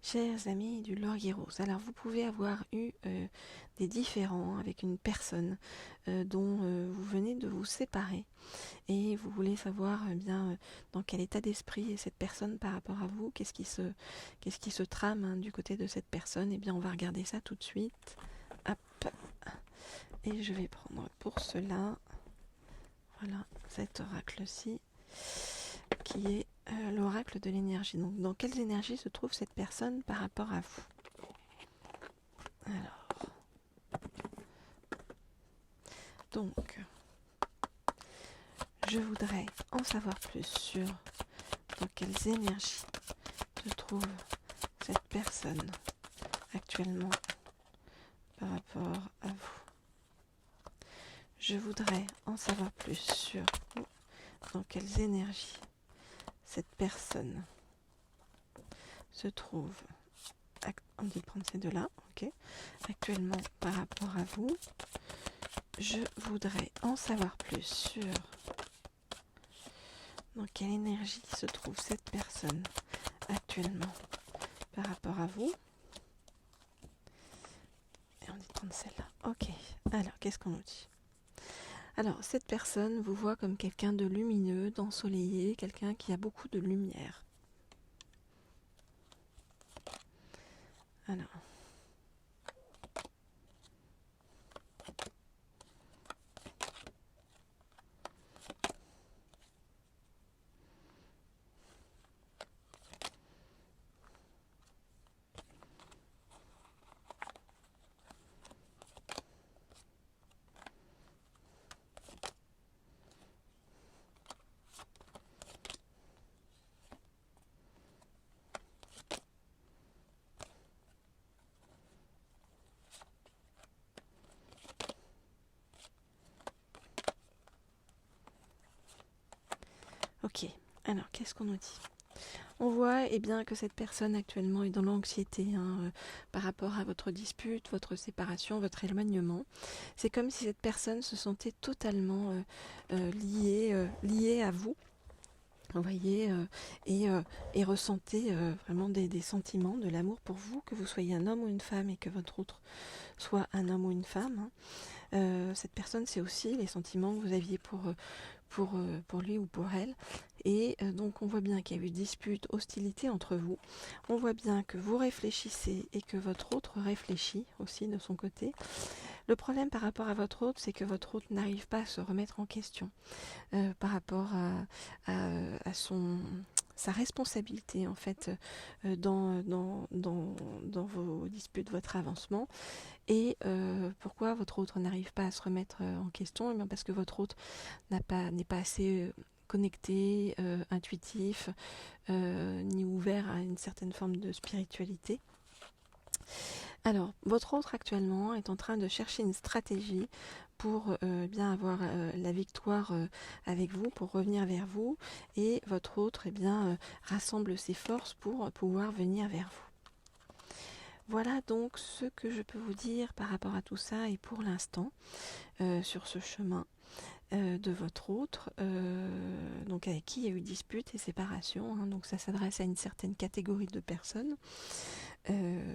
Chers amis du Laurier Rose, alors vous pouvez avoir eu des différends avec une personne dont vous venez de vous séparer et vous voulez savoir dans quel état d'esprit est cette personne par rapport à vous, qu'est-ce qui se trame du côté de cette personne. Et bien on va regarder ça tout de suite. Hop. Et je vais prendre pour cela, voilà, cet oracle-ci qui est l'oracle de l'énergie. Donc dans quelles énergies se trouve cette personne par rapport à vous? Alors, donc, je voudrais en savoir plus sur dans quelles énergies se trouve cette personne actuellement par rapport à vous. Je voudrais en savoir plus sur dans quelles énergies cette personne se trouve. On dit de prendre ces deux-là, ok. Actuellement par rapport à vous. Je voudrais en savoir plus sur dans quelle énergie se trouve cette personne actuellement par rapport à vous. Et on dit de prendre celle-là. Ok. Alors, qu'est-ce qu'on nous dit? Alors, cette personne vous voit comme quelqu'un de lumineux, d'ensoleillé, quelqu'un qui a beaucoup de lumière. Alors. Ok, alors qu'est-ce qu'on nous dit? On voit que cette personne actuellement est dans l'anxiété par rapport à votre dispute, votre séparation, votre éloignement. C'est comme si cette personne se sentait totalement liée à vous. Vous voyez, et ressentait vraiment des sentiments, de l'amour pour vous, que vous soyez un homme ou une femme et que votre autre soit un homme ou une femme. Cette personne, c'est aussi les sentiments que vous aviez pour lui ou pour elle. Et donc on voit bien qu'il y a eu dispute, hostilité entre vous. On voit bien que vous réfléchissez et que votre autre réfléchit aussi de son côté. Le problème par rapport à votre autre, c'est que votre autre n'arrive pas à se remettre en question par rapport à sa responsabilité en fait dans vos disputes, votre avancement. Et pourquoi votre autre n'arrive pas à se remettre en question? Eh bien parce que votre autre n'est pas assez connecté, intuitif, ni ouvert à une certaine forme de spiritualité. Alors, votre autre actuellement est en train de chercher une stratégie pour bien avoir la victoire avec vous, pour revenir vers vous, et votre autre rassemble ses forces pour pouvoir venir vers vous. Voilà donc ce que je peux vous dire par rapport à tout ça et pour l'instant sur ce chemin de votre autre, donc avec qui il y a eu dispute et séparation, donc ça s'adresse à une certaine catégorie de personnes,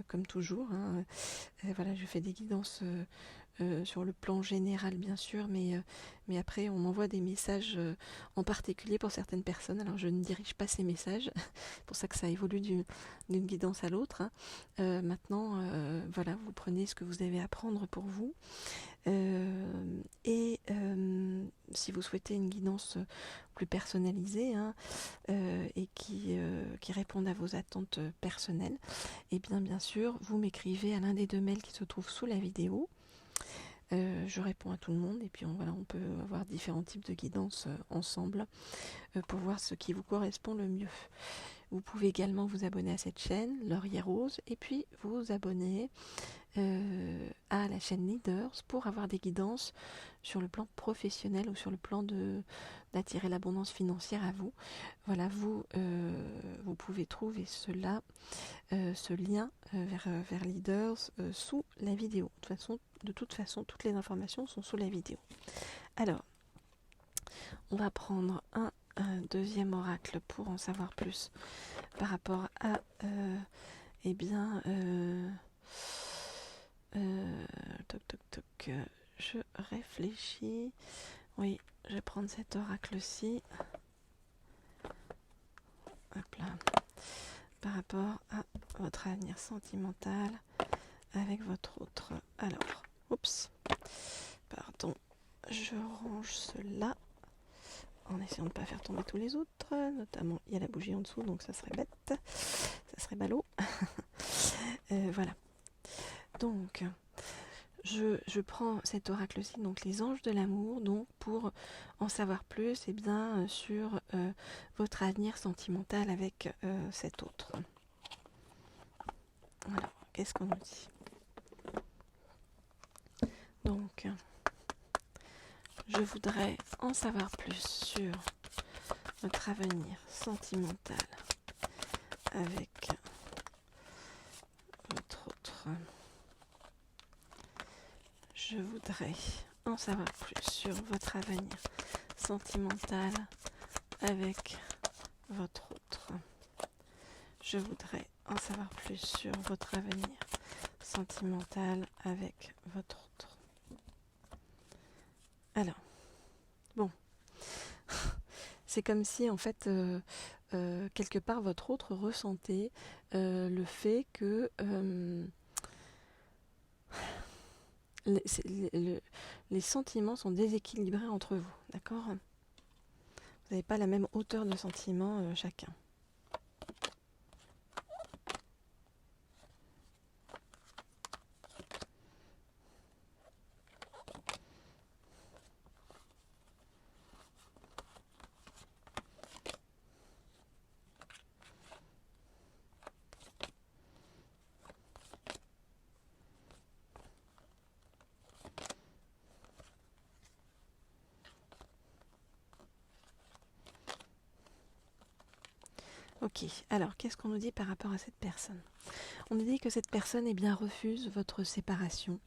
comme toujours. Voilà, je fais des guidances sur le plan général bien sûr, mais après on m'envoie des messages en particulier pour certaines personnes, alors je ne dirige pas ces messages, c'est pour ça que ça évolue d'une guidance à l'autre. Maintenant, voilà, vous prenez ce que vous avez à prendre pour vous. Si vous souhaitez une guidance plus personnalisée et qui réponde à vos attentes personnelles, et bien sûr, vous m'écrivez à l'un des deux mails qui se trouvent sous la vidéo. Je réponds à tout le monde et puis on peut avoir différents types de guidance ensemble pour voir ce qui vous correspond le mieux. Vous pouvez également vous abonner à cette chaîne, Laurier Rose, et puis vous abonner à la chaîne Leaders pour avoir des guidances sur le plan professionnel ou sur le plan d'attirer l'abondance financière à vous. Voilà, vous pouvez trouver ce lien vers Leaders sous la vidéo. De toute façon, toutes les informations sont sous la vidéo. Alors, on va prendre un deuxième oracle pour en savoir plus par rapport à eh bien, toc toc toc, je réfléchis. Oui, je vais prendre cet oracle-ci. Hop là. Par rapport à votre avenir sentimental avec votre autre. Alors, oups, pardon, je range cela en essayant de ne pas faire tomber tous les autres. Notamment, il y a la bougie en dessous, donc ça serait bête, ça serait ballot. Voilà. Donc, je prends cet oracle-ci, donc les anges de l'amour, donc pour en savoir plus, eh bien, sur votre avenir sentimental avec cet autre. Alors, qu'est-ce qu'on nous dit? Donc, je voudrais en savoir plus sur votre avenir sentimental avec votre autre. Je voudrais en savoir plus sur votre avenir sentimental avec votre autre. Je voudrais en savoir plus sur votre avenir sentimental avec votre autre. Alors, bon, c'est comme si en fait, quelque part, votre autre ressentait le fait que les sentiments sont déséquilibrés entre vous, d'accord? Vous n'avez pas la même hauteur de sentiments chacun. Ok, alors qu'est-ce qu'on nous dit par rapport à cette personne? On nous dit que cette personne refuse votre séparation,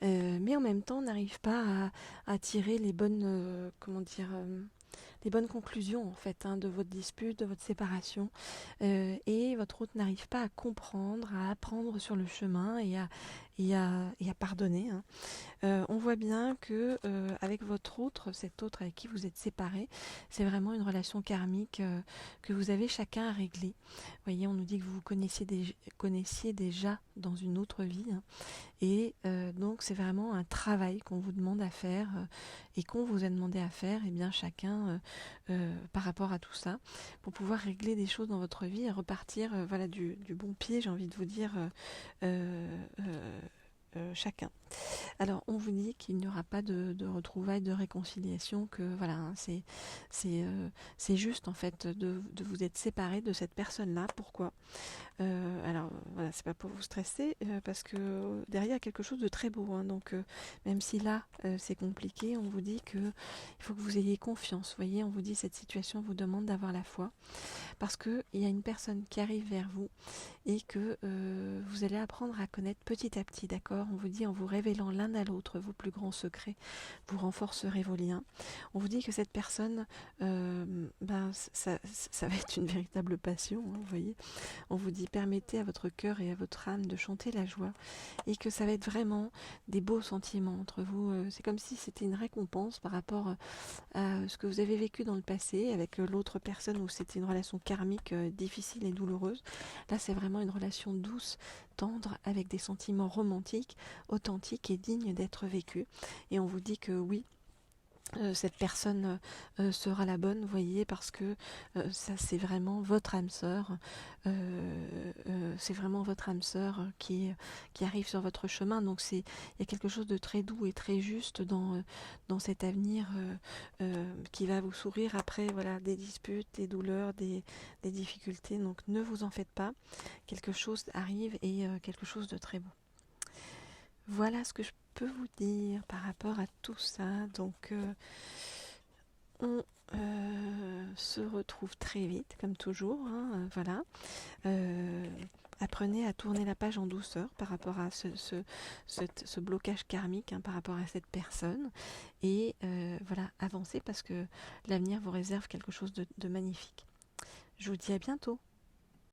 mais en même temps n'arrive pas à tirer les bonnes, les bonnes conclusions en fait de votre dispute, de votre séparation, et votre autre n'arrive pas à comprendre, à apprendre sur le chemin et à pardonner. On voit bien que avec votre autre, cet autre avec qui vous êtes séparés, c'est vraiment une relation karmique que vous avez chacun à régler. Vous voyez, on nous dit que vous vous connaissiez déjà dans une autre vie, et donc c'est vraiment un travail qu'on vous demande à faire et qu'on vous a demandé à faire, et bien chacun par rapport à tout ça, pour pouvoir régler des choses dans votre vie et repartir voilà, du bon pied, j'ai envie de vous dire, chacun. Alors, on vous dit qu'il n'y aura pas de retrouvailles, de réconciliation, que voilà, c'est juste en fait de vous être séparés de cette personne-là. Pourquoi? Alors, voilà, c'est pas pour vous stresser, parce que derrière, il y a quelque chose de très beau. Donc, même si là, c'est compliqué, on vous dit que il faut que vous ayez confiance. Vous voyez, on vous dit cette situation vous demande d'avoir la foi, parce qu'il y a une personne qui arrive vers vous et que vous allez apprendre à connaître petit à petit, d'accord? On vous dit en vous révélant l'un à l'autre vos plus grands secrets, vous renforcerez vos liens. On vous dit que cette personne, ça va être une véritable passion, vous voyez. On vous dit permettez à votre cœur et à votre âme de chanter la joie, et que ça va être vraiment des beaux sentiments entre vous. C'est comme si c'était une récompense par rapport à ce que vous avez vécu dans le passé avec l'autre personne, où c'était une relation karmique difficile et douloureuse. Là, c'est vraiment une relation douce, tendre, avec des sentiments romantiques, authentiques et dignes d'être vécus. Et on vous dit que oui, cette personne sera la bonne, vous voyez, parce que ça c'est vraiment votre âme sœur, c'est vraiment votre âme sœur qui arrive sur votre chemin. Donc il y a quelque chose de très doux et très juste dans cet avenir qui va vous sourire après, voilà, des disputes, des douleurs, des difficultés. Donc ne vous en faites pas, quelque chose arrive, et quelque chose de très beau. Voilà ce que je peux vous dire par rapport à tout ça. Donc on se retrouve très vite, comme toujours, voilà. Apprenez à tourner la page en douceur par rapport à ce blocage karmique, par rapport à cette personne, et voilà, avancez, parce que l'avenir vous réserve quelque chose de magnifique. Je vous dis à bientôt.